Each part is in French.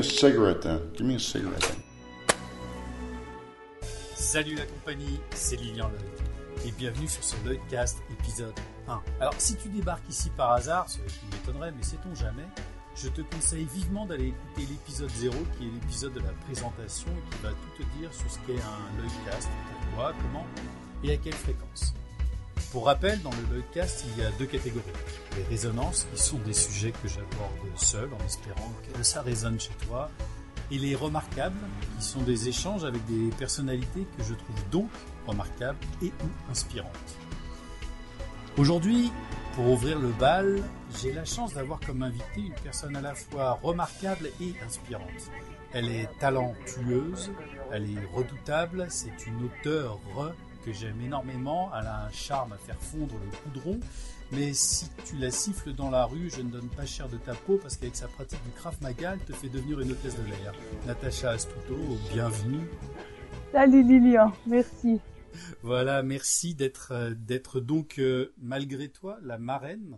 a cigarette then. Give me a cigarette then. Salut la compagnie, c'est Lilian Lloyd et bienvenue sur ce Lloydcast épisode 1. Alors si tu débarques ici par hasard, ce qui m'étonnerait mais sait-on jamais, je te conseille vivement d'aller écouter l'épisode 0 qui est l'épisode de la présentation et qui va tout te dire sur ce qu'est un Lloydcast, pourquoi, comment et à quelle fréquence. Pour rappel, dans le Lloydcast, il y a deux catégories. Les résonances, qui sont des sujets que j'aborde seul en espérant que ça résonne chez toi, et les remarquables, qui sont des échanges avec des personnalités que je trouve donc remarquables et ou inspirantes. Aujourd'hui, pour ouvrir le bal, j'ai la chance d'avoir comme invité une personne à la fois remarquable et inspirante. Elle est talentueuse, elle est redoutable, c'est une auteure que j'aime énormément, elle a un charme à faire fondre le goudron, mais si tu la siffles dans la rue, je ne donne pas cher de ta peau parce qu'avec sa pratique du Krav Maga, elle te fait devenir une hôtesse de l'air. Natacha Astuto, bienvenue. Salut Lilian, merci. Voilà, merci d'être donc, malgré toi, la marraine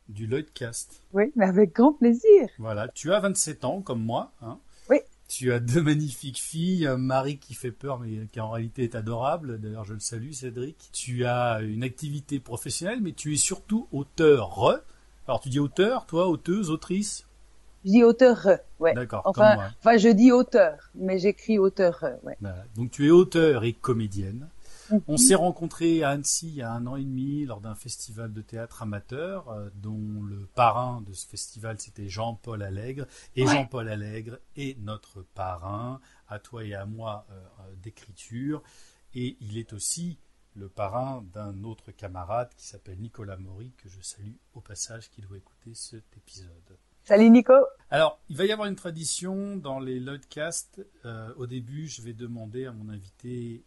du Lloydcast. Oui, mais avec grand plaisir. Voilà, tu as 27 ans comme moi, hein. Oui. Tu as deux magnifiques filles, un mari qui fait peur mais qui en réalité est adorable. D'ailleurs, je le salue, Cédric. Tu as une activité professionnelle, mais tu es surtout auteur. Alors, tu dis auteur, toi, auteuse, autrice? Je dis auteur, ouais. D'accord, enfin, comme moi. Enfin, je dis auteur, mais j'écris auteur, ouais. Voilà. Donc, tu es auteur et comédienne. On s'est rencontrés à Annecy il y a 1 an et demi lors d'un festival de théâtre amateur dont le parrain de ce festival c'était Jean-Paul Allègre et ouais. Jean-Paul Allègre est notre parrain à toi et à moi d'écriture et il est aussi le parrain d'un autre camarade qui s'appelle Nicolas Maury que je salue au passage qui doit écouter cet épisode. Salut Nico. Alors, il va y avoir une tradition dans les Lloydcasts. Au début, je vais demander à mon invité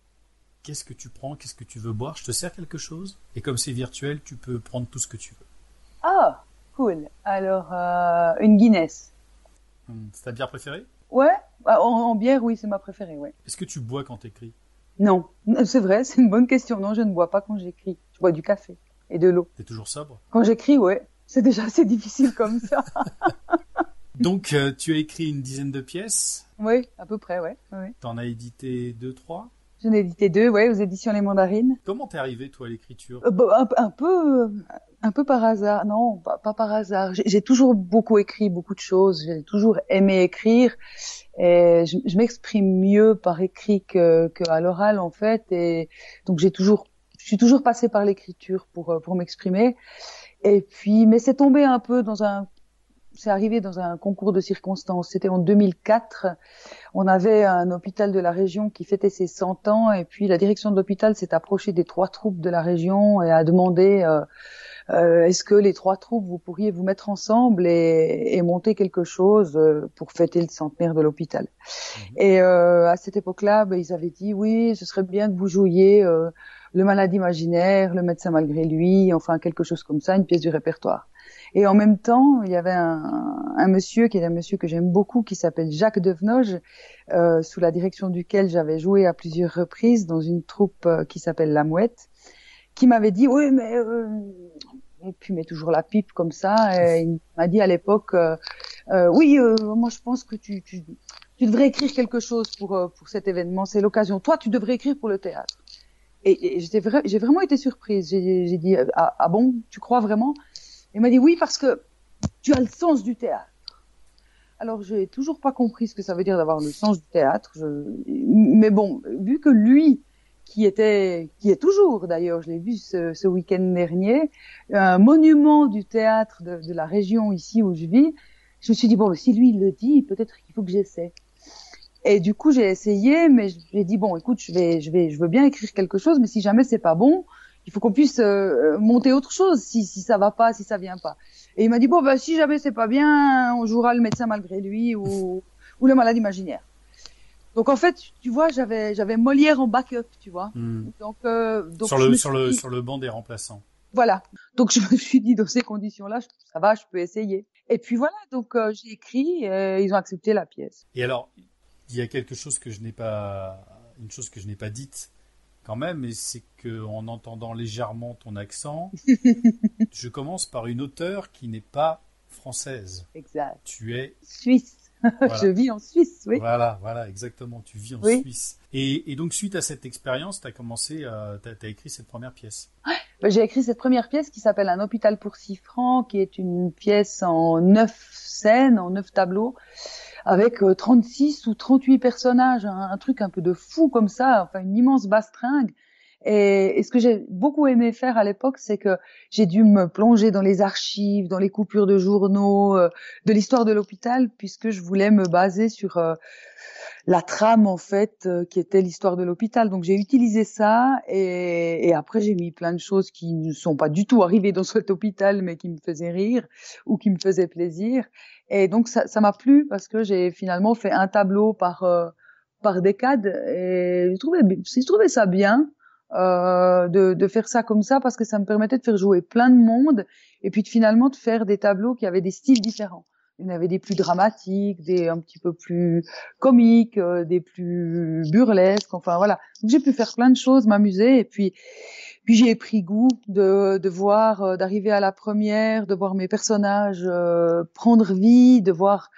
qu'est-ce que tu prends, qu'est-ce que tu veux boire, je te sers quelque chose. Et comme c'est virtuel, tu peux prendre tout ce que tu veux. Ah, cool. Alors, une Guinness. C'est ta bière préférée? Ouais, en bière, oui, c'est ma préférée, ouais. Est-ce que tu bois quand t'écris? Non, c'est vrai, c'est une bonne question. Non, je ne bois pas quand j'écris. Je bois du café et de l'eau. T'es toujours sobre? Quand j'écris, ouais. C'est déjà assez difficile comme ça. Donc, tu as écrit une dizaine de pièces? Oui, à peu près, ouais. T'en as édité 2, 3? J'en ai édité 2, ouais, aux éditions Les Mandarines. Comment t'es arrivé, toi, à l'écriture? Un peu par hasard. Non, pas par hasard. J'ai toujours beaucoup écrit, beaucoup de choses. J'ai toujours aimé écrire. Et je m'exprime mieux par écrit que à l'oral, en fait. Et donc, je suis toujours passée par l'écriture pour m'exprimer. Et puis, mais c'est tombé un peu c'est arrivé dans un concours de circonstances. C'était en 2004. On avait un hôpital de la région qui fêtait ses 100 ans et puis la direction de l'hôpital s'est approchée des 3 troupes de la région et a demandé est-ce que les 3 troupes vous pourriez vous mettre ensemble et monter quelque chose pour fêter le centenaire de l'hôpital. Et à cette époque-là, ils avaient dit oui, ce serait bien que vous jouiez le malade imaginaire, le médecin malgré lui, enfin quelque chose comme ça, une pièce du répertoire. Et en même temps, il y avait un monsieur qui est un monsieur que j'aime beaucoup, qui s'appelle Jacques Devenoge, sous la direction duquel j'avais joué à plusieurs reprises dans une troupe qui s'appelle La Mouette, qui m'avait dit oui, mais et puis met toujours la pipe comme ça. Et il m'a dit à l'époque oui, moi je pense que tu devrais écrire quelque chose pour cet événement, c'est l'occasion. Toi, tu devrais écrire pour le théâtre. Et j'ai vraiment été surprise. J'ai dit ah bon, tu crois vraiment? Il m'a dit oui parce que tu as le sens du théâtre. Alors j'ai toujours pas compris ce que ça veut dire d'avoir le sens du théâtre. Mais bon, vu que lui qui est toujours d'ailleurs, je l'ai vu ce week-end dernier, un monument du théâtre de la région ici où je vis, je me suis dit bon, si lui il le dit, peut-être qu'il faut que j'essaie. Et du coup j'ai essayé, mais j'ai dit bon, écoute, je veux bien écrire quelque chose, mais si jamais c'est pas bon, il faut qu'on puisse monter autre chose si ça va pas, si ça vient pas. Et il m'a dit bon si jamais c'est pas bien, on jouera le médecin malgré lui ou le malade imaginaire. Donc en fait, tu vois, j'avais Molière en backup, tu vois. Donc sur le banc des remplaçants. Voilà. Donc je me suis dit dans ces conditions-là, ça va, je peux essayer. Et puis voilà, donc j'ai écrit, ils ont accepté la pièce. Et alors, il y a une chose que je n'ai pas dite quand même, et c'est que en entendant légèrement ton accent, je commence par une auteure qui n'est pas française. Exact. Tu es suisse. Je Voilà. vis en Suisse, oui. Voilà, exactement. Tu vis en Oui. Suisse. Et donc, suite à cette expérience, t'as écrit cette première pièce. J'ai écrit cette première pièce qui s'appelle Un hôpital pour 6 francs, qui est une pièce en 9 scènes, en 9 tableaux, avec 36 ou 38 personnages, un truc un peu de fou comme ça, enfin une immense bastringue. Et ce que j'ai beaucoup aimé faire à l'époque, c'est que j'ai dû me plonger dans les archives, dans les coupures de journaux, de l'histoire de l'hôpital, puisque je voulais me baser sur la trame en fait qui était l'histoire de l'hôpital. Donc j'ai utilisé ça et après j'ai mis plein de choses qui ne sont pas du tout arrivées dans cet hôpital mais qui me faisaient rire ou qui me faisaient plaisir. Et donc ça m'a plu parce que j'ai finalement fait un tableau par décade et j'ai trouvé ça bien de faire ça comme ça parce que ça me permettait de faire jouer plein de monde et puis finalement de faire des tableaux qui avaient des styles différents. Il y en avait des plus dramatiques, des un petit peu plus comiques, des plus burlesques, enfin voilà. Donc j'ai pu faire plein de choses, m'amuser et puis j'ai pris goût de voir d'arriver à la première, de voir mes personnages prendre vie, de voir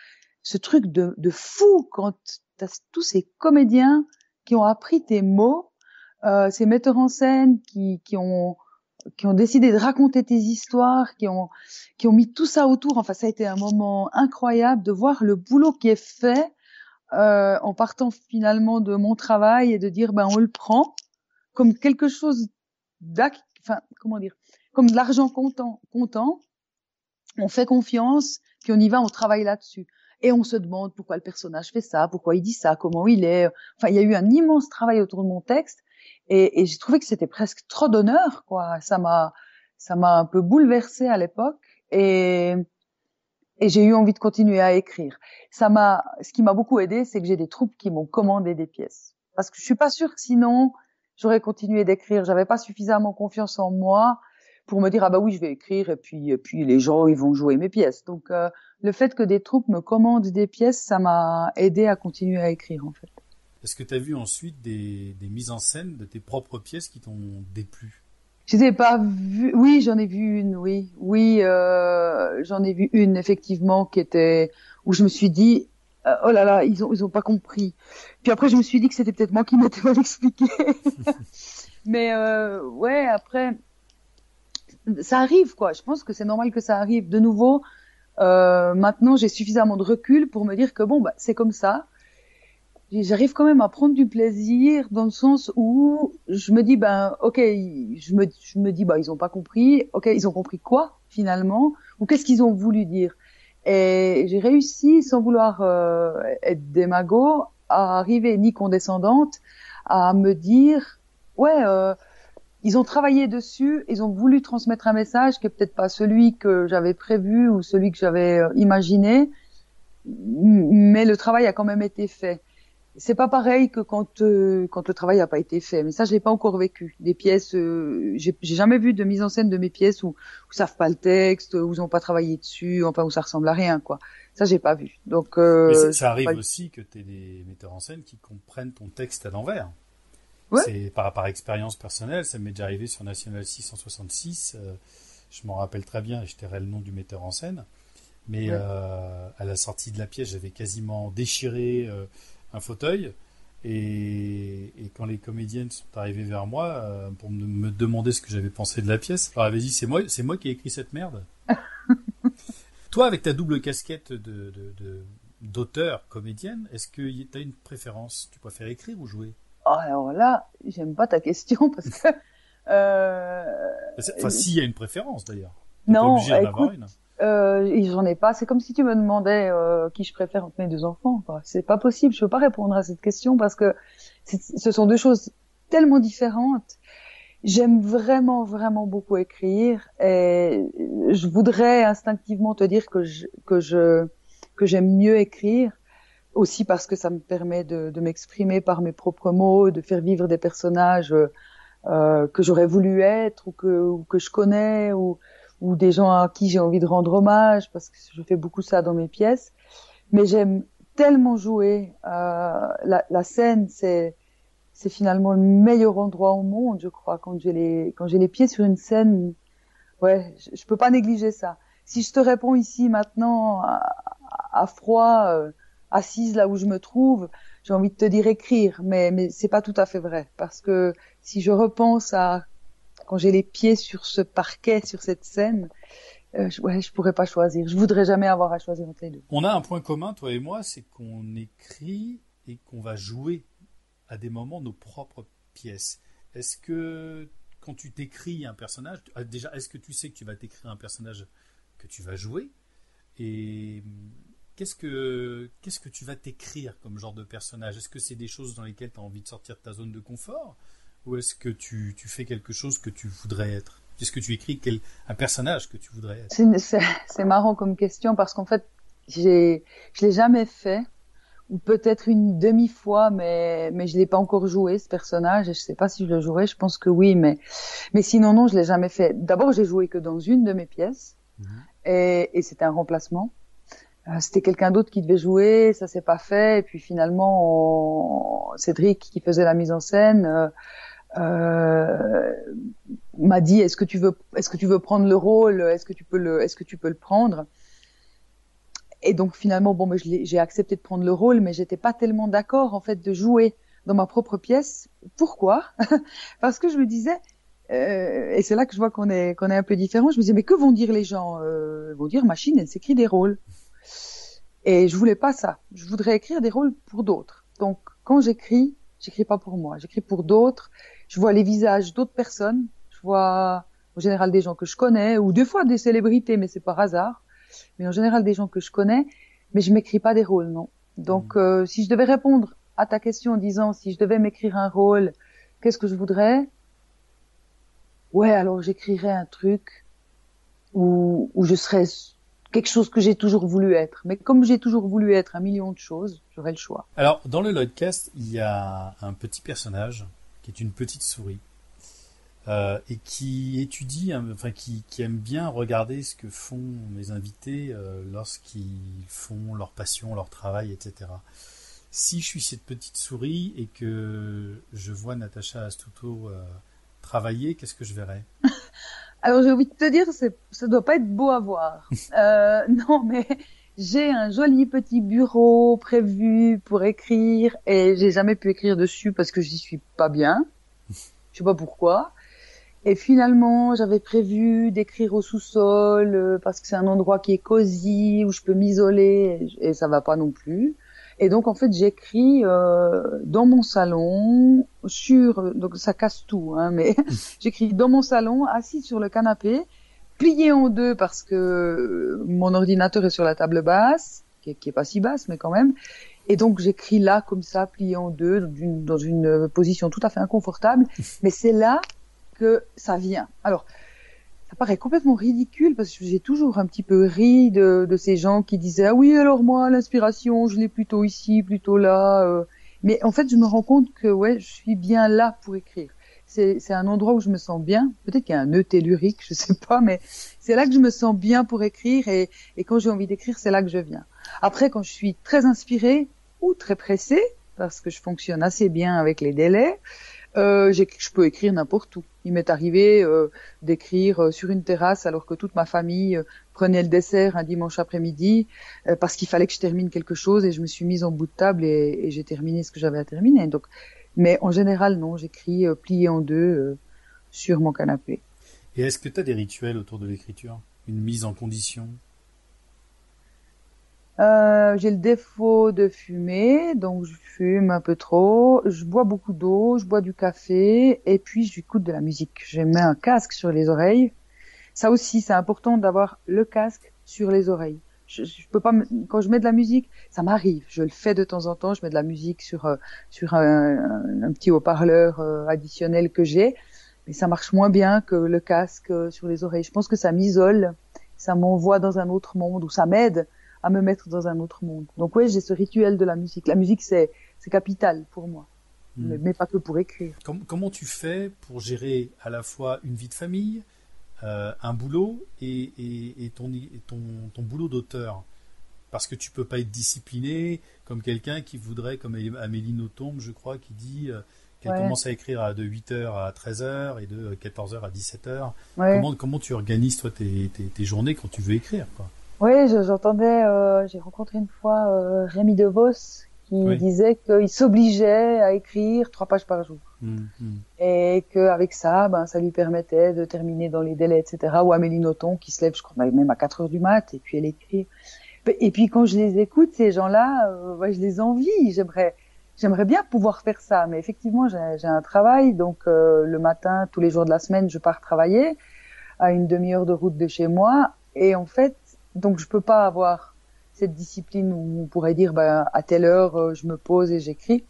ce truc de fou quand t'as tous ces comédiens qui ont appris tes mots, ces metteurs en scène qui ont décidé de raconter tes histoires, qui ont mis tout ça autour. Enfin, ça a été un moment incroyable de voir le boulot qui est fait en partant finalement de mon travail et de dire ben on le prend comme quelque chose enfin comment dire, comme de l'argent comptant. On fait confiance, puis on y va, on travaille là-dessus. Et on se demande pourquoi le personnage fait ça, pourquoi il dit ça, comment il est. Enfin, il y a eu un immense travail autour de mon texte et j'ai trouvé que c'était presque trop d'honneur, quoi. Ça m'a un peu bouleversée à l'époque et j'ai eu envie de continuer à écrire. Ce qui m'a beaucoup aidé, c'est que j'ai des troupes qui m'ont commandé des pièces. Parce que je suis pas sûre que sinon, j'aurais continué d'écrire. J'avais pas suffisamment confiance en moi pour me dire, ah bah oui, je vais écrire et puis les gens, ils vont jouer mes pièces. Donc, le fait que des troupes me commandent des pièces, ça m'a aidé à continuer à écrire, en fait. Est-ce que tu as vu ensuite des mises en scène de tes propres pièces qui t'ont déplu? Je les ai pas vues. Oui, j'en ai vu une, oui. Oui, j'en ai vu une, effectivement, où je me suis dit, oh là là, ils ont pas compris. Puis après, je me suis dit que c'était peut-être moi qui m'étais mal expliqué. Mais, ouais, après, ça arrive, quoi. Je pense que c'est normal que ça arrive. De nouveau, maintenant, j'ai suffisamment de recul pour me dire que bon, bah, c'est comme ça. J'arrive quand même à prendre du plaisir dans le sens où je me dis ben ok, je me dis bah ils ont pas compris, ok ils ont compris quoi finalement ou qu'est-ce qu'ils ont voulu dire. Et j'ai réussi sans vouloir être démago à arriver ni condescendante à me dire ouais ils ont travaillé dessus, ils ont voulu transmettre un message qui est peut-être pas celui que j'avais prévu ou celui que j'avais imaginé, mais le travail a quand même été fait. C'est pas pareil que quand le travail n'a pas été fait, mais ça je l'ai pas encore vécu. Des pièces, j'ai jamais vu de mise en scène de mes pièces où ils savent pas le texte, où ils ont pas travaillé dessus, enfin où ça ressemble à rien quoi. Ça j'ai pas vu. Donc Mais ça arrive aussi que tu aies des metteurs en scène qui comprennent ton texte à l'envers. ouais, C'est par expérience personnelle, ça m'est déjà arrivé sur National 666. Je m'en rappelle très bien et je tairai le nom du metteur en scène. Mais ouais. à la sortie de la pièce, j'avais quasiment déchiré un fauteuil. Et quand les comédiennes sont arrivées vers moi pour me demander ce que j'avais pensé de la pièce, je leur avais dit c'est moi qui ai écrit cette merde. Toi, avec ta double casquette d'auteur, comédienne, est-ce que tu as une préférence? Tu préfères écrire ou jouer? Oh, alors là, j'aime pas ta question parce que euh, Enfin, s'il y a une préférence d'ailleurs. T'es pas non, obligé d'en avoir écoute, une. j'en ai pas. C'est comme si tu me demandais qui je préfère entre mes deux enfants, quoi. C'est pas possible. Je peux pas répondre à cette question parce que ce sont deux choses tellement différentes. J'aime vraiment, vraiment beaucoup écrire et je voudrais instinctivement te dire que j'aime mieux écrire aussi parce que ça me permet de m'exprimer par mes propres mots, de faire vivre des personnages que j'aurais voulu être ou que je connais ou des gens à qui j'ai envie de rendre hommage parce que je fais beaucoup ça dans mes pièces. Mais j'aime tellement jouer. La scène, c'est finalement le meilleur endroit au monde, je crois, quand j'ai les pieds sur une scène. Ouais, je peux pas négliger ça. Si je te réponds ici maintenant à froid, assise là où je me trouve, j'ai envie de te dire écrire, mais c'est pas tout à fait vrai. Parce que si je repense à quand j'ai les pieds sur ce parquet, sur cette scène, je pourrais pas choisir. Je voudrais jamais avoir à choisir entre les deux. On a un point commun, toi et moi, c'est qu'on écrit et qu'on va jouer à des moments nos propres pièces. Est-ce que quand tu t'écris un personnage, déjà, est-ce que tu sais que tu vas t'écrire un personnage que tu vas jouer? Et qu'est-ce que tu vas t'écrire comme genre de personnage? Est-ce que c'est des choses dans lesquelles tu as envie de sortir de ta zone de confort? Ou est-ce que tu fais quelque chose que tu voudrais être? Est-ce que tu écris un personnage que tu voudrais être? C'est marrant comme question parce qu'en fait, je l'ai jamais fait, ou peut-être une demi-fois, mais je l'ai pas encore joué, ce personnage, et je sais pas si je le jouerai, je pense que oui, mais sinon, non, je l'ai jamais fait. D'abord, j'ai joué que dans une de mes pièces, et c'était un remplacement. C'était quelqu'un d'autre qui devait jouer, ça s'est pas fait, et puis finalement, Cédric, qui faisait la mise en scène, m'a dit est-ce que tu veux prendre le rôle, est-ce que tu peux le prendre. Et donc finalement bon, mais j'ai accepté de prendre le rôle, mais j'étais pas tellement d'accord en fait de jouer dans ma propre pièce. Pourquoi? Parce que je me disais et c'est là que je vois qu'on est un peu différents. Je me disais mais que vont dire les gens? Ils vont dire machine, elle s'écrit des rôles. Et je voulais pas ça. Je voudrais écrire des rôles pour d'autres. Donc quand j'écris pas pour moi, j'écris pour d'autres. Je vois les visages d'autres personnes. Je vois en général des gens que je connais, ou des fois des célébrités, mais c'est par hasard. Mais en général des gens que je connais, mais je m'écris pas des rôles, non. Donc si je devais répondre à ta question en disant si je devais m'écrire un rôle, qu'est-ce que je voudrais? Ouais, alors j'écrirais un truc où je serais quelque chose que j'ai toujours voulu être. Mais comme j'ai toujours voulu être un million de choses, j'aurais le choix. Alors, dans le Lloydcast, il y a un petit personnage qui est une petite souris et qui étudie, enfin qui aime bien regarder ce que font mes invités lorsqu'ils font leur passion, leur travail, etc. Si je suis cette petite souris et que je vois Natacha Astuto travailler, qu'est-ce que je verrai? Alors j'ai envie de te dire, ça doit pas être beau à voir. Non, mais j'ai un joli petit bureau prévu pour écrire et j'ai jamais pu écrire dessus parce que j'y suis pas bien. Je sais pas pourquoi. Et finalement, j'avais prévu d'écrire au sous-sol parce que c'est un endroit qui est cosy où je peux m'isoler et ça va pas non plus. Et donc en fait, j'écris dans mon salon donc ça casse tout hein, mais j'écris dans mon salon assise sur le canapé, plié en deux parce que mon ordinateur est sur la table basse, qui est pas si basse mais quand même. Et donc j'écris là comme ça, plié en deux dans une position tout à fait inconfortable, mais c'est là que ça vient. Alors, ça paraît complètement ridicule parce que j'ai toujours un petit peu ri de ces gens qui disaient ah oui alors moi l'inspiration je l'ai plutôt ici plutôt là. Mais en fait je me rends compte que ouais je suis bien là pour écrire. C'est un endroit où je me sens bien. Peut-être qu'il y a un nœud tellurique, je sais pas, mais c'est là que je me sens bien pour écrire et quand j'ai envie d'écrire c'est là que je viens. Après quand je suis très inspirée ou très pressée parce que je fonctionne assez bien avec les délais. Je peux écrire n'importe où. Il m'est arrivé d'écrire sur une terrasse alors que toute ma famille prenait le dessert un dimanche après-midi parce qu'il fallait que je termine quelque chose et je me suis mise en bout de table et j'ai terminé ce que j'avais à terminer. Donc, mais en général, non, j'écris plié en deux sur mon canapé. Et est-ce que tu as des rituels autour de l'écriture? Une mise en condition? J'ai le défaut de fumer, donc je fume un peu trop. Je bois beaucoup d'eau, je bois du café, et puis j'écoute de la musique. Je mets un casque sur les oreilles. Ça aussi, c'est important d'avoir le casque sur les oreilles. Je peux pas, quand je mets de la musique, ça m'arrive. Je le fais de temps en temps. Je mets de la musique sur un petit haut-parleur additionnel que j'ai, mais ça marche moins bien que le casque sur les oreilles. Je pense que ça m'isole, ça m'envoie dans un autre monde, ou ça m'aide à me mettre dans un autre monde. Donc ouais, j'ai ce rituel de la musique. La musique, c'est capital pour moi, mais pas que pour écrire. Comment tu fais pour gérer à la fois une vie de famille, un boulot et ton boulot d'auteur? Parce que tu peux pas être discipliné comme quelqu'un qui voudrait, comme Amélie Nothomb, je crois, qui dit qu'elle commence à écrire de 8h à 13h et de 14h à 17h. Ouais. Comment tu organises, toi, tes journées quand tu veux écrire, quoi? Oui, j'entendais, j'ai rencontré une fois Rémi DeVos qui Oui. disait qu'il s'obligeait à écrire 3 pages par jour. Mm. Et qu'avec ça, ben, ça lui permettait de terminer dans les délais, etc. Ou Amélie Nothomb qui se lève, je crois, même à 4 heures du mat, et puis elle écrit. Et puis quand je les écoute, ces gens-là, ouais, je les envie. J'aimerais bien pouvoir faire ça. Mais effectivement, j'ai un travail. Donc le matin, tous les jours de la semaine, je pars travailler à une demi-heure de route de chez moi. Et en fait, donc je peux pas avoir cette discipline où on pourrait dire, ben, à telle heure, je me pose et j'écris.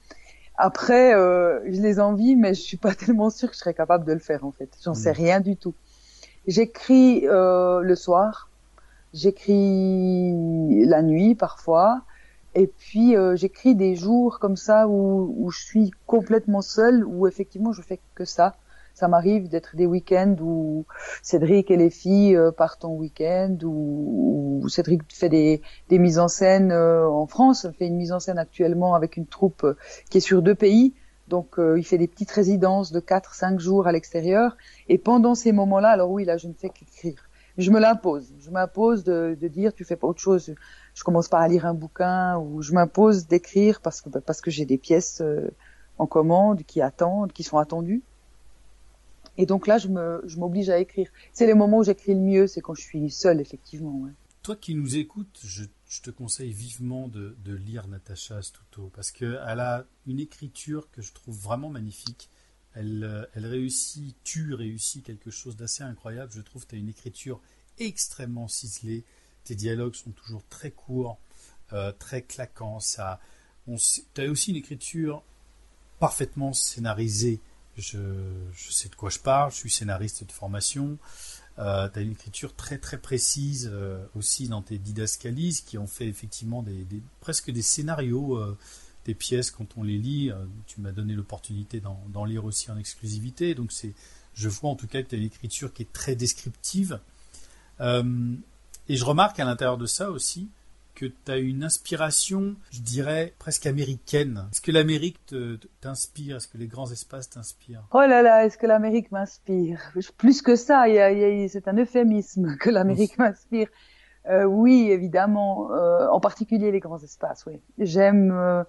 Après, je les envie, mais je suis pas tellement sûre que je serais capable de le faire en fait. J'en sais Mm. rien du tout. J'écris le soir, j'écris la nuit parfois, et puis j'écris des jours comme ça où je suis complètement seule, où effectivement je fais que ça. Ça m'arrive d'être des week-ends où Cédric et les filles partent en week-end, où Cédric fait des mises en scène en France, fait une mise en scène actuellement avec une troupe qui est sur 2 pays. Donc il fait des petites résidences de 4-5 jours à l'extérieur. Et pendant ces moments-là, alors oui, là je ne fais qu'écrire. Je me l'impose. Je m'impose de dire tu fais pas autre chose. Je commence pas à lire un bouquin ou je m'impose d'écrire parce que j'ai des pièces en commande qui attendent, qui sont attendues. Et donc là, je m'oblige à écrire. C'est les moments où j'écris le mieux, c'est quand je suis seule, effectivement. Ouais. Toi qui nous écoutes, je te conseille vivement de lire Natacha Astuto parce qu'elle a une écriture que je trouve vraiment magnifique. Elle réussit, tu réussis quelque chose d'assez incroyable. Je trouve que tu as une écriture extrêmement ciselée. Tes dialogues sont toujours très courts, très claquants. Tu as aussi une écriture parfaitement scénarisée. Je, je sais de quoi je parle, je suis scénariste de formation. Tu as une écriture très très précise aussi dans tes didascalies qui ont fait effectivement presque des scénarios des pièces quand on les lit. Tu m'as donné l'opportunité d'en lire aussi en exclusivité. Donc je vois en tout cas que tu as une écriture qui est très descriptive. Euh, et je remarque à l'intérieur de ça aussi que tu as une inspiration, je dirais, presque américaine. Est-ce que l'Amérique t'inspire? Est-ce que les grands espaces t'inspirent? Oh là là, est-ce que l'Amérique m'inspire? Plus que ça, c'est un euphémisme que l'Amérique m'inspire. Oui, évidemment, en particulier les grands espaces. Oui, j'aime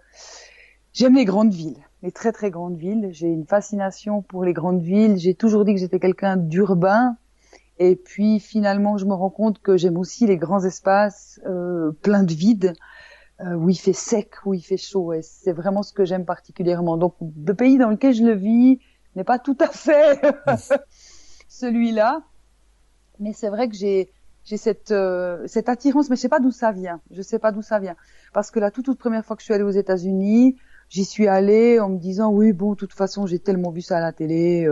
les grandes villes, les très très grandes villes. J'ai une fascination pour les grandes villes. J'ai toujours dit que j'étais quelqu'un d'urbain. Et puis finalement, je me rends compte que j'aime aussi les grands espaces pleins de vide, où il fait sec, où il fait chaud. Et c'est vraiment ce que j'aime particulièrement. Donc, le pays dans lequel je le vis n'est pas tout à fait celui-là, mais c'est vrai que j'ai cette attirance, mais je sais pas d'où ça vient. Je sais pas d'où ça vient, parce que la toute première fois que je suis allée aux États-Unis, j'y suis allée en me disant oui bon, de toute façon, j'ai tellement vu ça à la télé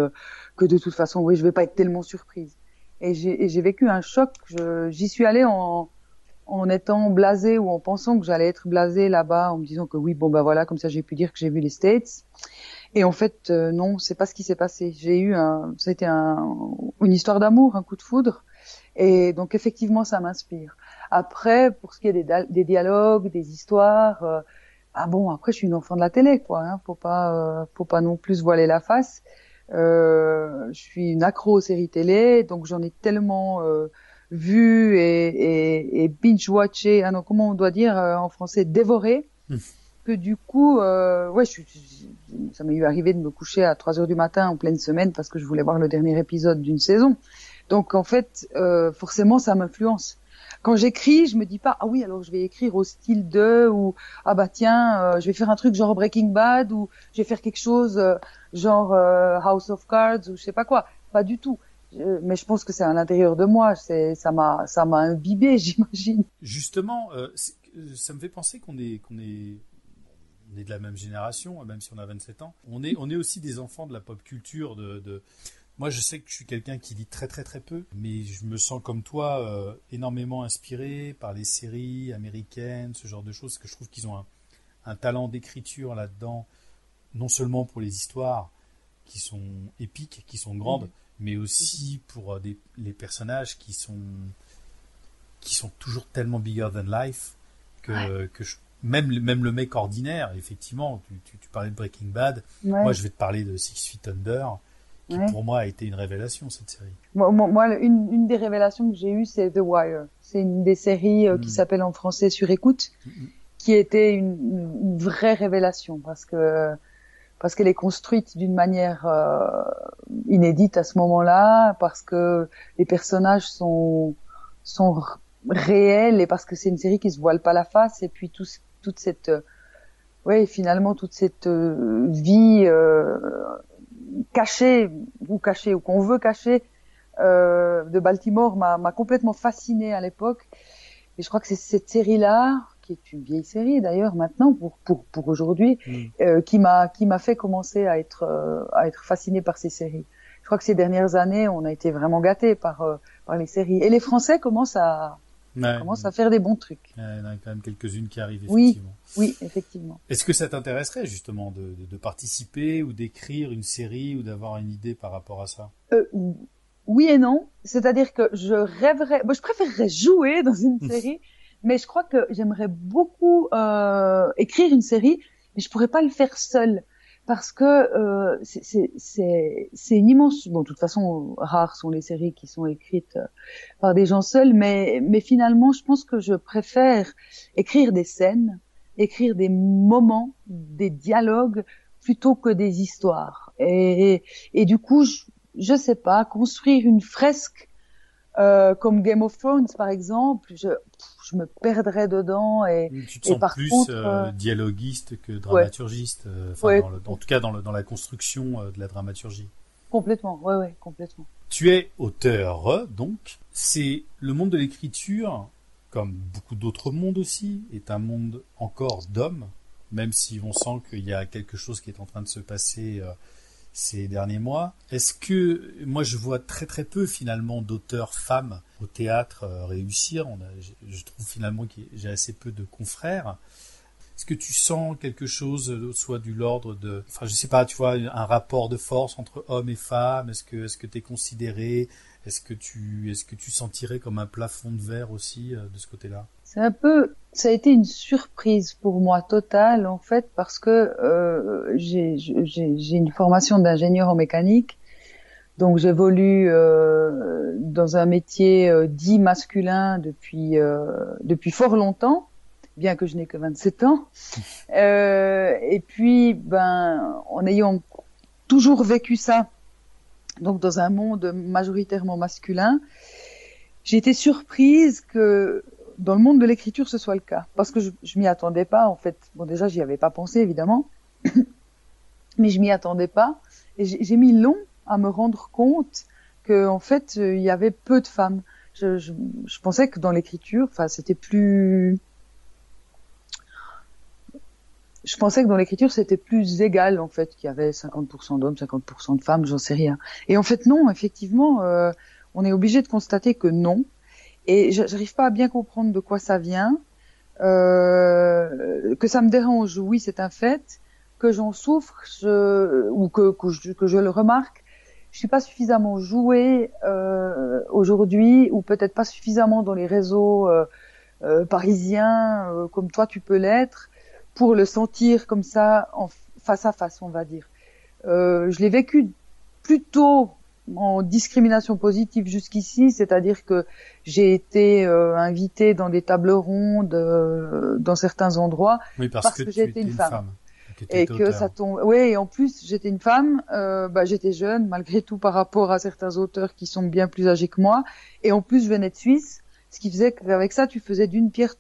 que de toute façon, oui, je vais pas être tellement surprise. Et j'ai vécu un choc. J'y suis allée en étant blasée ou en pensant que j'allais être blasée là-bas, en me disant que oui, bon ben voilà, comme ça j'ai pu dire que j'ai vu les States. Et en fait, non, c'est pas ce qui s'est passé. Ça a été une histoire d'amour, un coup de foudre. Et donc effectivement, ça m'inspire. Après, pour ce qui est des dialogues, des histoires, ah bon, après je suis une enfant de la télé, quoi. Hein, faut pas non plus se voiler la face. Je suis une accro aux séries télé, donc j'en ai tellement vu et binge-watché, ah non, comment on doit dire en français, dévoré, que du coup, ouais, ça m'est arrivé de me coucher à 3 heures du matin en pleine semaine parce que je voulais voir le dernier épisode d'une saison. Donc en fait, forcément, ça m'influence. Quand j'écris, je me dis pas ah oui alors je vais écrire au style de ou ah bah tiens je vais faire un truc genre Breaking Bad ou je vais faire quelque chose genre House of Cards ou je sais pas quoi. Pas du tout. Mais je pense que c'est à l'intérieur de moi. Ça m'a imbibé, j'imagine. Justement, ça me fait penser on est de la même génération, même si on a 27 ans. On est aussi des enfants de la pop culture. Moi, je sais que je suis quelqu'un qui lit très très très peu, mais je me sens comme toi énormément inspiré par les séries américaines, ce genre de choses, parce que je trouve qu'ils ont un talent d'écriture là-dedans, non seulement pour les histoires qui sont épiques, qui sont grandes, mais aussi pour les personnages qui sont toujours tellement bigger than life même le mec ordinaire, effectivement, tu parlais de Breaking Bad, Ouais. moi je vais te parler de Six Feet Under, qui Ouais. pour moi a été une révélation, cette série. Moi, une des révélations que j'ai eues, c'est The Wire. C'est une des séries qui s'appelle en français Sur écoute, qui était une vraie révélation parce qu'elle est construite d'une manière inédite à ce moment-là, parce que les personnages sont réels et parce que c'est une série qui se voile pas la face, et puis toute cette finalement toute cette vie cachée ou qu'on veut cacher de Baltimore m'a complètement fascinée à l'époque. Et je crois que c'est cette série-là, qui est une vieille série d'ailleurs maintenant pour aujourd'hui, qui m'a fait commencer à être fascinée par ces séries. Je crois que ces dernières années, on a été vraiment gâtés par les séries. Et les Français commencent à faire des bons trucs. Il y en a quand même quelques-unes qui arrivent, effectivement. Oui, effectivement. Est-ce que ça t'intéresserait justement de participer ou d'écrire une série ou d'avoir une idée par rapport à ça? Oui et non. C'est-à-dire que je rêverais, je préférerais jouer dans une série, mais je crois que j'aimerais beaucoup écrire une série, mais je pourrais pas le faire seule. Parce que c'est une immense. Bon, de toute façon, rares sont les séries qui sont écrites par des gens seuls, mais finalement, je pense que je préfère écrire des scènes, écrire des moments, des dialogues, plutôt que des histoires. Et du coup, je sais pas, construire une fresque comme Game of Thrones, par exemple, je me perdrais dedans tu te sens par plus contre, dialoguiste que dramaturgiste, en tout cas dans la construction de la dramaturgie. Complètement, complètement. Tu es auteur, donc. C'est le monde de l'écriture, comme beaucoup d'autres mondes aussi, est un monde encore d'hommes, même si on sent qu'il y a quelque chose qui est en train de se passer ces derniers mois. Est-ce que moi je vois très très peu finalement d'auteurs femmes au théâtre réussir. Je trouve finalement que j'ai assez peu de confrères. Est-ce que tu sens quelque chose, soit du l'ordre de, enfin je sais pas, tu vois, un rapport de force entre hommes et femmes? Est-ce que t'es considéré? Est-ce que tu sentirais comme un plafond de verre aussi de ce côté-là? Ça a été une surprise pour moi totale en fait parce que j'ai une formation d'ingénieur en mécanique, donc j'évolue dans un métier dit masculin depuis fort longtemps, bien que je n'ai que 27 ans. Et puis en ayant toujours vécu ça, donc dans un monde majoritairement masculin, j'ai été surprise que dans le monde de l'écriture, ce soit le cas. Parce que je m'y attendais pas, en fait. Bon, déjà, j'y avais pas pensé, évidemment. Mais je m'y attendais pas. Et j'ai mis long à me rendre compte que, en fait, il y avait peu de femmes. Je pensais que dans l'écriture, c'était plus égal, en fait, qu'il y avait 50% d'hommes, 50% de femmes, j'en sais rien. Et en fait, non, effectivement, on est obligé de constater que non. Et j'arrive pas à bien comprendre de quoi ça vient. Que ça me dérange, oui, c'est un fait. Que j'en souffre, ou que je le remarque. Je suis pas suffisamment jouée aujourd'hui, ou peut-être pas suffisamment dans les réseaux parisiens comme toi tu peux l'être, pour le sentir comme ça en face à face, on va dire. Je l'ai vécu plutôt en discrimination positive jusqu'ici, c'est-à-dire que j'ai été invitée dans des tables rondes dans certains endroits parce que j'étais une femme. Et que ça tombe. Oui, et en plus j'étais une femme, j'étais jeune malgré tout par rapport à certains auteurs qui sont bien plus âgés que moi, et en plus je venais de Suisse. Ce qui faisait qu'avec ça, tu faisais d'une pierre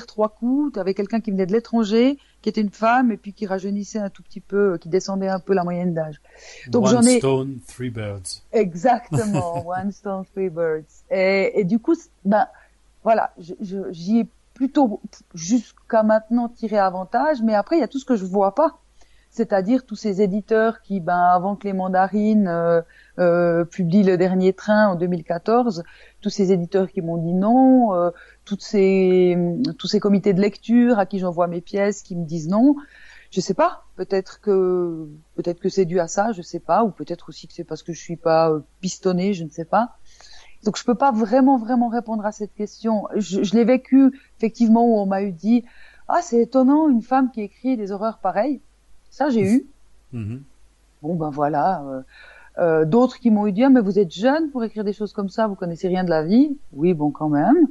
trois coups. Tu avais quelqu'un qui venait de l'étranger, qui était une femme, et puis qui rajeunissait un tout petit peu, qui descendait un peu la moyenne d'âge. Donc One stone, three birds. Exactement, one stone, three birds. Et du coup, voilà, j'y ai plutôt jusqu'à maintenant tiré avantage, mais après il y a tout ce que je vois pas. C'est-à-dire tous ces éditeurs qui, avant que les mandarines publient Le Dernier Train en 2014, tous ces éditeurs qui m'ont dit non, tous ces comités de lecture à qui j'envoie mes pièces qui me disent non. Je sais pas. Peut-être que c'est dû à ça, je sais pas, ou peut-être aussi que c'est parce que je suis pas pistonnée, je ne sais pas. Donc je peux pas vraiment répondre à cette question. Je l'ai vécu effectivement où on m'a dit c'est étonnant une femme qui écrit des horreurs pareilles. Ça, j'ai eu. Mm-hmm. Bon, voilà. D'autres qui m'ont dit, ah, mais vous êtes jeune pour écrire des choses comme ça, vous connaissez rien de la vie. Oui, bon, quand même.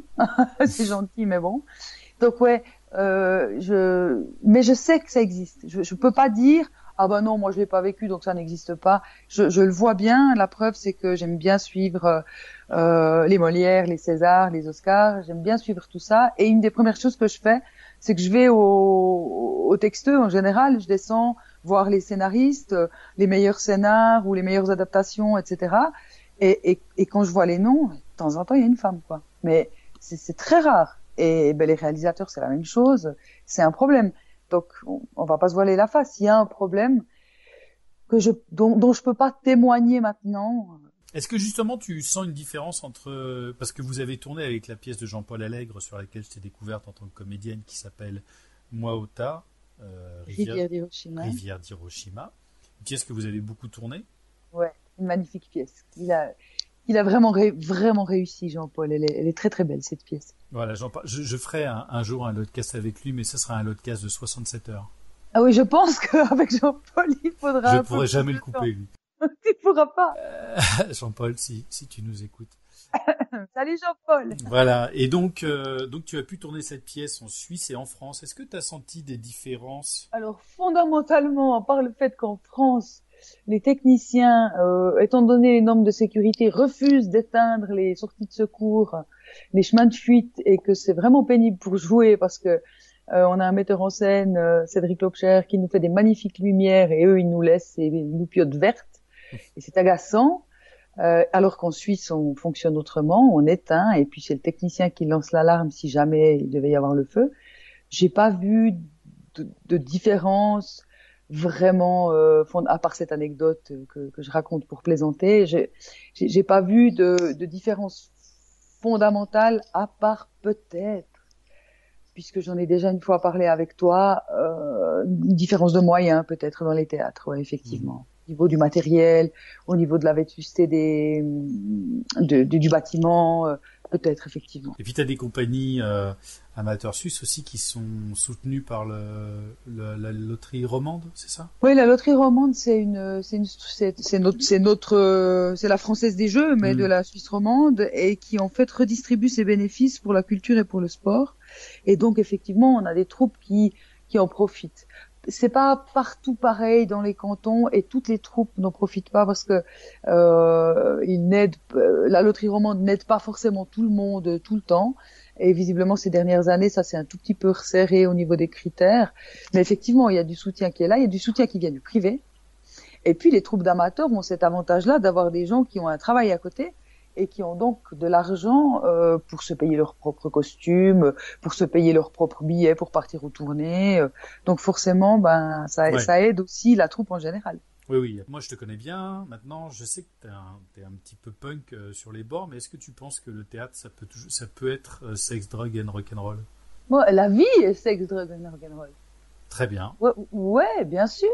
C'est gentil, mais bon. Donc ouais, mais je sais que ça existe. Je peux pas dire, ah ben non, moi je l'ai pas vécu, donc ça n'existe pas. Je le vois bien. La preuve, c'est que j'aime bien suivre les Molières, les Césars, les Oscars. J'aime bien suivre tout ça. Et une des premières choses que je fais, c'est que je vais au texteux en général. Je descends voir les scénaristes, les meilleurs scénars ou les meilleures adaptations, etc. Et quand je vois les noms, de temps en temps, il y a une femme, quoi. Mais c'est très rare. Et ben, les réalisateurs, c'est la même chose. C'est un problème. Donc, on va pas se voiler la face. Il y a un problème dont je peux pas témoigner maintenant. Est-ce que justement tu sens une différence entre... Parce que vous avez tourné avec la pièce de Jean-Paul Allègre sur laquelle je t'ai découverte en tant que comédienne qui s'appelle Moi Ota, Rivière d'Hiroshima. Rivière d'Hiroshima. Une pièce que vous avez beaucoup tournée. Ouais, une magnifique pièce. Il a vraiment réussi, Jean-Paul. Elle est très très belle, cette pièce. Voilà, je ferai un jour un podcast avec lui, mais ce sera un podcast de 67 heures. Ah oui, je pense qu'avec Jean-Paul, il faudra... Je pourrai jamais le couper, lui. Tu pourras pas. Jean-Paul, si tu nous écoutes. Salut Jean-Paul. Voilà, et donc tu as pu tourner cette pièce en Suisse et en France. Est-ce que tu as senti des différences? Alors, fondamentalement, par le fait qu'en France, les techniciens, étant donné les normes de sécurité, refusent d'éteindre les sorties de secours, les chemins de fuite, et que c'est vraiment pénible pour jouer parce que on a un metteur en scène, Cédric Lopcher, qui nous fait des magnifiques lumières et eux, ils nous laissent ces loupiottes vertes. Et c'est agaçant. Alors qu'en Suisse, on fonctionne autrement, on éteint, et puis c'est le technicien qui lance l'alarme si jamais il devait y avoir le feu. J'ai pas vu de différence vraiment, à part cette anecdote que je raconte pour plaisanter, j'ai pas vu de différence fondamentale, à part peut-être, puisque j'en ai déjà une fois parlé avec toi, une différence de moyens peut-être dans les théâtres, ouais, effectivement. Au niveau du matériel, au niveau de la vétusté du bâtiment, peut-être effectivement. Et puis tu as des compagnies amateurs suisses aussi qui sont soutenues par la loterie romande, c'est ça? Oui, la loterie romande, c'est la Française des Jeux, mais de la Suisse romande, et qui en fait redistribue ses bénéfices pour la culture et pour le sport. Et donc effectivement, on a des troupes qui en profitent. C'est pas partout pareil dans les cantons, et toutes les troupes n'en profitent pas parce que la loterie romande n'aide pas forcément tout le monde tout le temps. Et visiblement, ces dernières années, ça s'est un tout petit peu resserré au niveau des critères. Mais effectivement, il y a du soutien qui est là, il y a du soutien qui vient du privé. Et puis, les troupes d'amateurs ont cet avantage-là d'avoir des gens qui ont un travail à côté et qui ont donc de l'argent pour se payer leurs propres costumes, pour se payer leurs propres billets pour partir aux tournées. Donc forcément, ça aide aussi la troupe en général. Oui. Moi, je te connais bien. Maintenant, je sais que t'es un petit peu punk sur les bords, mais est-ce que tu penses que le théâtre, ça peut être sex, drug and rock'n'roll? Bon, la vie est sex, drug and rock'n'roll. Très bien. Ouais, bien sûr.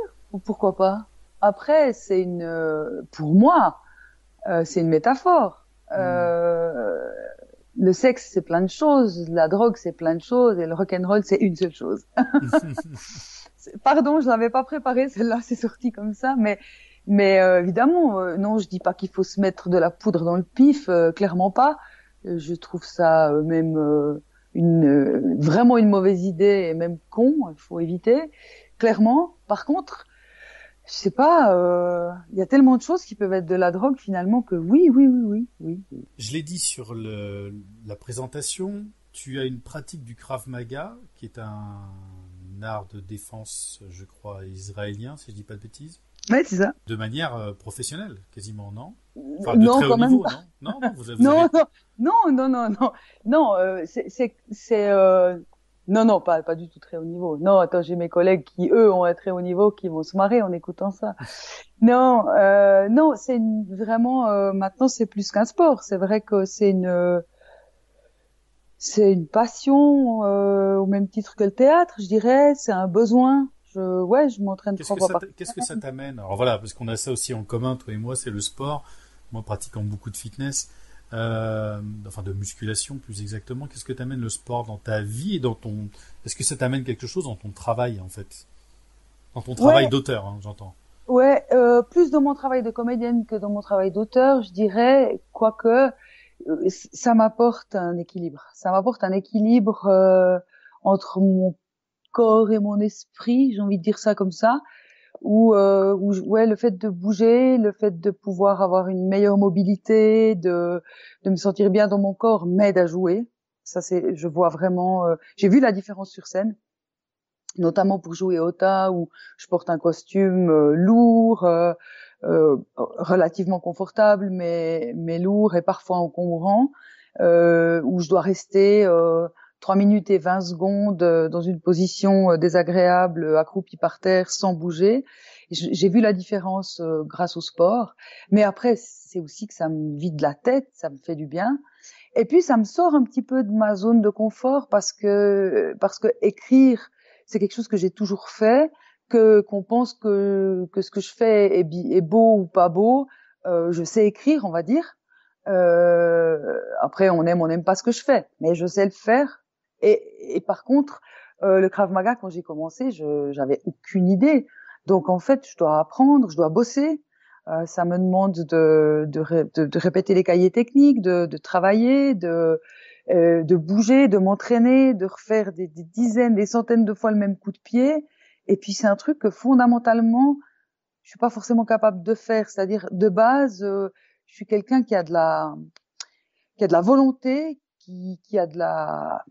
Pourquoi pas? Après, pour moi, c'est une métaphore. Le sexe, c'est plein de choses, la drogue, c'est plein de choses, et le rock'n'roll, c'est une seule chose. Pardon, je l'avais pas préparé, celle-là, c'est sorti comme ça, mais évidemment, non, je dis pas qu'il faut se mettre de la poudre dans le pif, clairement pas. Je trouve ça même vraiment une mauvaise idée, et même con, il faut éviter, clairement. Par contre, je sais pas, y a tellement de choses qui peuvent être de la drogue finalement que oui. Je l'ai dit sur la présentation, tu as une pratique du Krav Maga, qui est un art de défense, je crois, israélien, si je dis pas de bêtises. Ouais, c'est ça. De manière professionnelle, quasiment, non? Enfin, non, très haut niveau, non? Non, vous avez... Non, pas du tout très haut niveau. Non, attends, j'ai mes collègues qui, eux, ont un très haut niveau, qui vont se marrer en écoutant ça. Non, c'est vraiment, maintenant, c'est plus qu'un sport. C'est vrai que c'est une passion, au même titre que le théâtre, je dirais. C'est un besoin. Je m'entraîne 3 fois par semaine. Qu'est-ce que ça t'amène? Alors voilà, parce qu'on a ça aussi en commun, toi et moi, c'est le sport. Moi, pratiquant beaucoup de fitness. De musculation plus exactement. Qu'est-ce que t'amène le sport dans ta vie et est-ce que ça t'amène quelque chose dans ton travail en fait, dans ton travail d'auteur, hein, j'entends. Ouais, plus dans mon travail de comédienne que dans mon travail d'auteur, je dirais, quoique ça m'apporte un équilibre. Ça m'apporte un équilibre entre mon corps et mon esprit, j'ai envie de dire ça comme ça, ouais, le fait de bouger, le fait de pouvoir avoir une meilleure mobilité, de me sentir bien dans mon corps m'aide à jouer. Ça c'est, je vois vraiment, j'ai vu la différence sur scène, notamment pour jouer Ota où je porte un costume lourd, relativement confortable mais lourd et parfois encombrant, où je dois rester 3 minutes et 20 secondes dans une position désagréable, accroupie par terre, sans bouger. J'ai vu la différence grâce au sport. Mais après, c'est aussi que ça me vide la tête, ça me fait du bien. Et puis, ça me sort un petit peu de ma zone de confort parce que écrire, c'est quelque chose que j'ai toujours fait, qu'on pense que ce que je fais est beau ou pas beau. Je sais écrire, on va dire. Après, on n'aime pas ce que je fais, mais je sais le faire. Et par contre, le Krav Maga, quand j'ai commencé, j'avais aucune idée. Donc en fait, je dois apprendre, je dois bosser. Ça me demande de répéter les cahiers techniques, de travailler, de bouger, de m'entraîner, de refaire des dizaines, des centaines de fois le même coup de pied. Et puis c'est un truc que fondamentalement, je suis pas forcément capable de faire. C'est-à-dire de base, je suis quelqu'un qui a de la volonté, qui a de la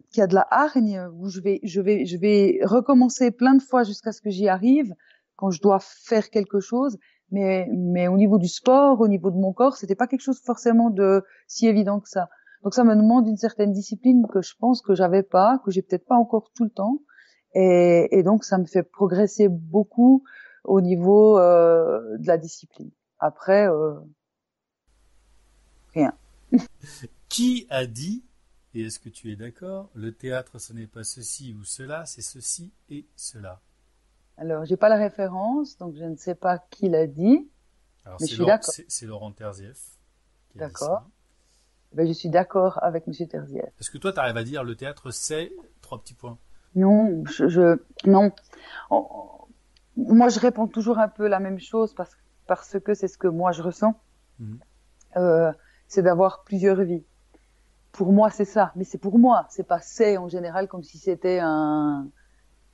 hargne, où je vais recommencer plein de fois jusqu'à ce que j'y arrive quand je dois faire quelque chose. Mais au niveau du sport, au niveau de mon corps, c'était pas quelque chose forcément de si évident que ça. Donc ça me demande une certaine discipline que je pense que j'avais pas, que j'ai peut-être pas encore tout le temps. Et donc ça me fait progresser beaucoup au niveau de la discipline. Après, rien. Qui a dit, et est-ce que tu es d'accord, le théâtre ce n'est pas ceci ou cela, c'est ceci et cela. Alors, j'ai pas la référence, donc je ne sais pas qui l'a dit, Alors mais je suis d'accord. C'est Laurent Terzieff qui a dit ça. D'accord. Ben, je suis d'accord avec Monsieur Terzieff. Est-ce que toi tu arrives à dire le théâtre c'est trois petits points? Non, non. Oh, moi, je réponds toujours un peu la même chose parce que c'est ce que moi je ressens. Mhm. Euh, c'est d'avoir plusieurs vies. Pour moi, c'est ça. Mais c'est pour moi. C'est pas c'est en général comme si c'était une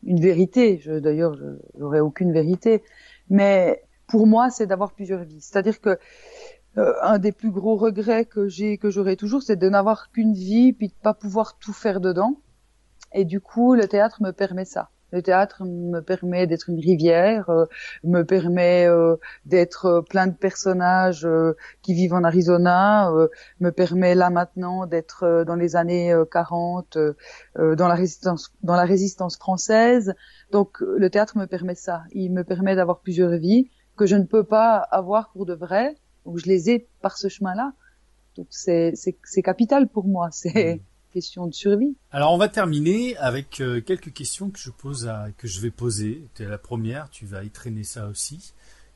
vérité. D'ailleurs, je n'aurais aucune vérité. Mais pour moi, c'est d'avoir plusieurs vies. C'est-à-dire que un des plus gros regrets que j'aurai toujours, c'est de n'avoir qu'une vie puis de pas pouvoir tout faire dedans. Et du coup, le théâtre me permet ça. Le théâtre me permet d'être une rivière, me permet d'être plein de personnages qui vivent en Arizona, me permet là maintenant d'être dans les années 40, dans la résistance française. Donc le théâtre me permet ça. Il me permet d'avoir plusieurs vies que je ne peux pas avoir pour de vrai. Donc je les ai par ce chemin-là. Donc c'est capital pour moi. C'est Mhm. question de survie. Alors on va terminer avec quelques questions que je vais poser. Tu es la première, tu vas y traîner ça aussi.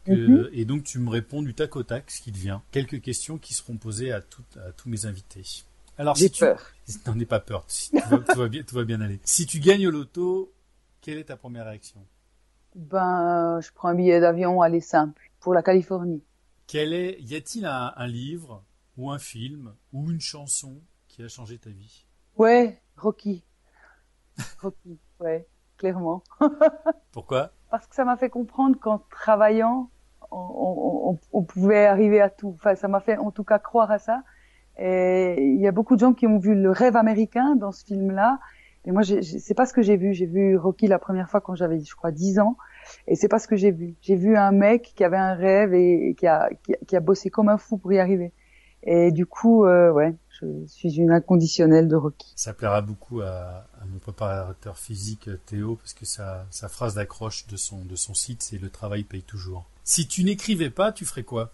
Mhm. Et donc tu me réponds du tac au tac, ce qui te vient. Quelques questions qui seront posées à tous mes invités. Alors J'ai si tu... peur. N'en aie pas peur, tout va bien aller. Si tu gagnes au loto, quelle est ta première réaction? Ben, je prends un billet d'avion, aller simple, pour la Californie. Y a-t-il un livre ou un film ou une chanson qui a changé ta vie? Ouais, Rocky. Rocky, ouais, clairement. Pourquoi? Parce que ça m'a fait comprendre qu'en travaillant, on pouvait arriver à tout. Enfin, ça m'a fait en tout cas croire à ça. Et il y a beaucoup de gens qui ont vu le rêve américain dans ce film-là. Et moi, c'est pas ce que j'ai vu. J'ai vu Rocky la première fois quand j'avais, je crois, 10 ans. Et c'est pas ce que j'ai vu. J'ai vu un mec qui avait un rêve et qui a bossé comme un fou pour y arriver. Et du coup, ouais, je suis une inconditionnelle de Rocky. Ça plaira beaucoup à mon préparateur physique Théo parce que sa phrase d'accroche de son site c'est le travail paye toujours. Si tu n'écrivais pas, tu ferais quoi?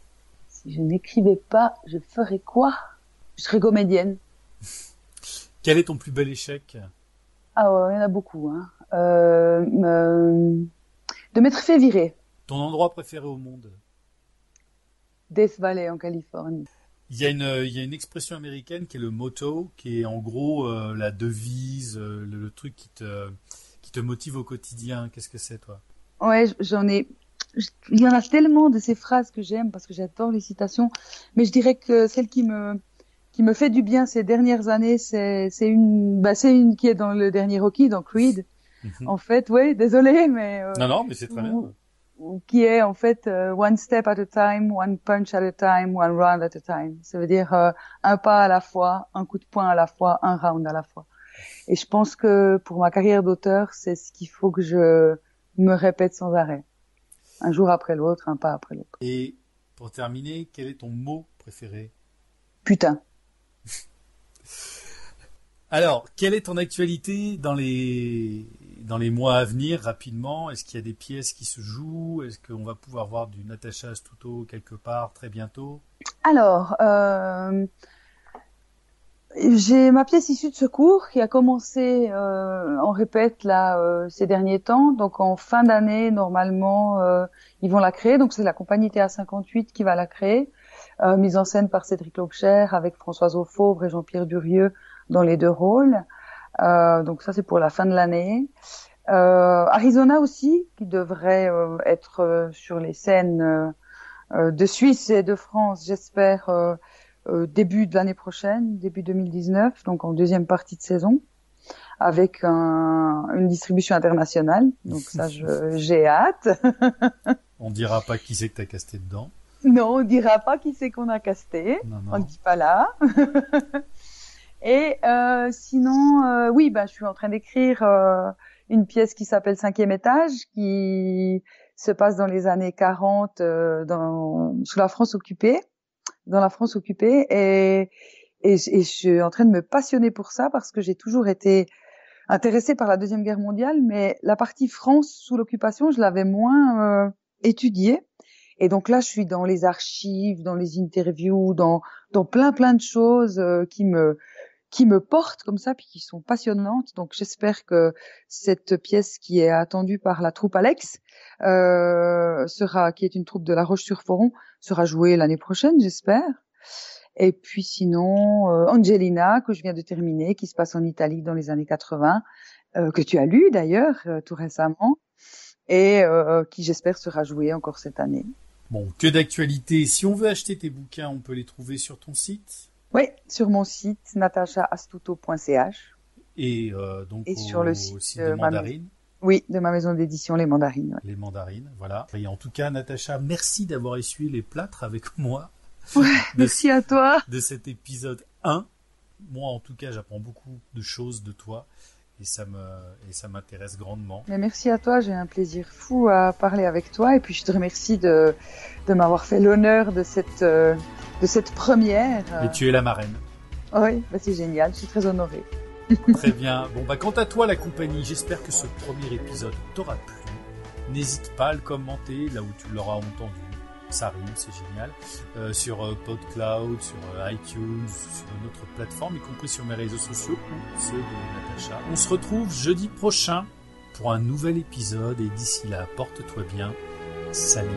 Si je n'écrivais pas, je ferais quoi? Je serais comédienne. Quel est ton plus bel échec? Ah ouais, il y en a beaucoup, hein. De m'être fait virer. Ton endroit préféré au monde? Death Valley en Californie. Il y a une expression américaine qui est le motto, qui est en gros la devise, le truc qui te motive au quotidien. Qu'est-ce que c'est toi? Ouais, j'en ai. il y en a tellement de ces phrases que j'aime parce que j'adore les citations, mais je dirais que celle qui me fait du bien ces dernières années, c'est une qui est dans le dernier Rocky, dans Creed. En fait, oui, désolé, mais Non, mais c'est très bien. ou qui est en fait one step at a time, one punch at a time, one round at a time. Ça veut dire un pas à la fois, un coup de poing à la fois, un round à la fois. Et je pense que pour ma carrière d'auteur, c'est ce qu'il faut que je me répète sans arrêt. Un jour après l'autre, un pas après l'autre. Et pour terminer, quel est ton mot préféré? Putain. Alors, quelle est ton actualité dans les mois à venir, rapidement? Est-ce qu'il y a des pièces qui se jouent? Est-ce qu'on va pouvoir voir du Natacha Astuto quelque part très bientôt? Alors, j'ai ma pièce issue de secours qui a commencé en répète là ces derniers temps. Donc en fin d'année, normalement, ils vont la créer. Donc c'est la compagnie TA 58 qui va la créer. Mise en scène par Cédric Lobcher avec Françoise Auffauvre et Jean-Pierre Durieux dans les deux rôles. Donc ça c'est pour la fin de l'année. Arizona aussi, qui devrait être sur les scènes de Suisse et de France, j'espère, début de l'année prochaine, début 2019, donc en deuxième partie de saison, avec une distribution internationale. Donc ça, j'ai hâte. On dira pas qui c'est que t'as casté dedans. Non, on dira pas qui c'est qu'on a casté. Non. On ne dit pas là. Et sinon, oui, je suis en train d'écrire une pièce qui s'appelle Cinquième étage, qui se passe dans les années 40 sous la France occupée, dans la France occupée, et je suis en train de me passionner pour ça parce que j'ai toujours été intéressée par la Deuxième Guerre mondiale, mais la partie France sous l'occupation, je l'avais moins étudiée. Et donc là, je suis dans les archives, dans les interviews, dans plein de choses qui me portent comme ça, puis qui sont passionnantes. Donc j'espère que cette pièce qui est attendue par la troupe Alex, qui est une troupe de La Roche-sur-Foron, sera jouée l'année prochaine, j'espère. Et puis sinon, Angelina, que je viens de terminer, qui se passe en Italie dans les années 80, que tu as lu d'ailleurs tout récemment, et qui j'espère sera jouée encore cette année. Bon, que d'actualité. Si on veut acheter tes bouquins, on peut les trouver sur ton site? Oui, sur mon site natachaastuto.ch. Et donc sur le site de Mandarine. Oui, de ma maison d'édition Les Mandarines. Ouais. Les Mandarines, voilà. Et en tout cas, Natacha, merci d'avoir essuyé les plâtres avec moi. Ouais, merci à toi. De cet épisode 1. Moi, en tout cas, j'apprends beaucoup de choses de toi. Et ça m'intéresse grandement. Mais merci à toi, j'ai un plaisir fou à parler avec toi. Et puis je te remercie de m'avoir fait l'honneur de cette première. Et tu es la marraine. Oui, c'est génial, je suis très honorée. Très bien. Bon, quant à toi, la compagnie, j'espère que ce premier épisode t'aura plu. N'hésite pas à le commenter là où tu l'auras entendu. Ça rime, c'est génial. Sur PodCloud, sur iTunes, sur notre plateforme, y compris sur mes réseaux sociaux ou ceux de Natacha. On se retrouve jeudi prochain pour un nouvel épisode et d'ici là, porte-toi bien. Salut.